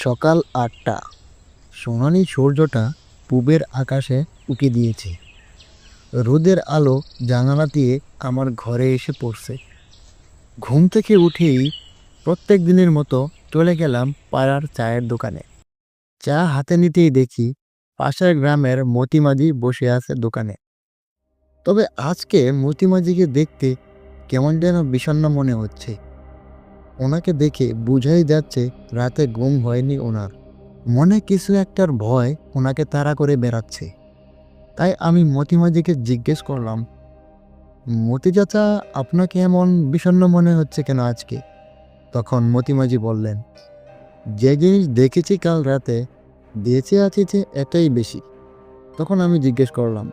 সকাল ৮টা। সোনালি সূর্যটা পূবের আকাশে উঁকি দিয়েছে। রোদের আলো জানালা দিয়ে আমার ঘরে এসে পড়ছে। ঘুম থেকে উঠেই প্রত্যেক দিনের মতো চলে গেলাম পাড়ার চায়ের দোকানে। চা হাতে নিতেই দেখি পাশের গ্রামের মতিমাঝি বসে আছে দোকানে। তবে আজকে মতিমাঝিকে দেখতে কেমন যেন বিষণ্ণ মনে হচ্ছে। ওনাকে দেখে বোঝাই যাচ্ছে রাতে ঘুম হয়নি ওনার। মনে কিছু একটার ভয় ওনাকে তাড়া করে বেড়াচ্ছে। তাই আমি মতিমাঝিকে জিজ্ঞেস করলাম, মতি চাচা, আপনাকে এমন বিষণ্ণ মনে হচ্ছে কেন আজকে? তখন মতিমাঝি বললেন, যে জিনিস দেখেছি কাল রাতে বেঁচে আছি যে এটাই বেশি। তখন আমি জিজ্ঞেস করলাম,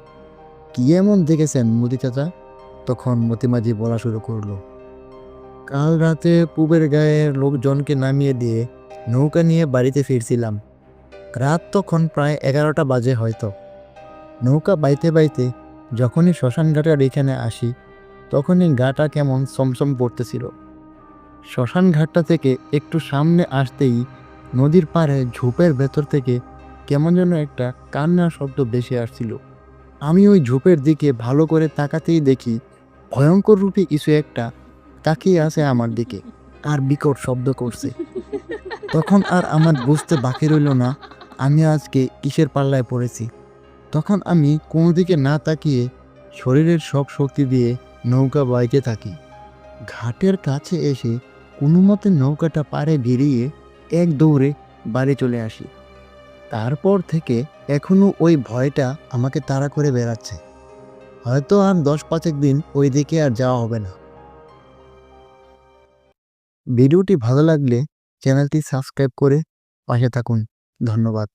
কি এমন দেখেছেন মতি চাচা? তখন মতিমাঝি বলা শুরু করলো, কাল রাতে পূবের গায়ের লোকজনকে নামিয়ে দিয়ে নৌকা নিয়ে বাড়িতে ফিরছিলাম। রাত তখন প্রায় 11টা বাজে হয়তো। নৌকা বাইতে বাইতে যখনই শ্মশান ঘাটের এখানে আসি, তখনই গাটা কেমন ছমছম পড়তেছিল। শ্মশান ঘাটটা থেকে একটু সামনে আসতেই নদীর পাড়ে ঝোপের ভেতর থেকে কেমন যেন একটা কান্নার শব্দ ভেসে আসছিল। আমি ওই ঝোপের দিকে ভালো করে তাকাতেই দেখি ভয়ঙ্কর রূপে কিছু একটা তাকিয়ে আছে আমার দিকে আর বিকট শব্দ করছে। তখন আর আমার বুঝতে বাকি রইল না আমি আজকে কিসের পাল্লায় পড়েছি। তখন আমি কোনো দিকে না তাকিয়ে শরীরের সব শক্তি দিয়ে নৌকা বাইতে থাকি। ঘাটের কাছে এসে কোনো মতে নৌকাটা পাড়ে ভিড়িয়ে এক দৌড়ে বাড়ি চলে আসি। তারপর থেকে এখনো ওই ভয়টা আমাকে তাড়া করে বেড়াচ্ছে। হয়তো আর 10-5 দিন ওই দিকে আর যাওয়া হবে না। ভিডিওটি ভালো লাগলে চ্যানেলটি সাবস্ক্রাইব করে পাশে থাকুন। ধন্যবাদ।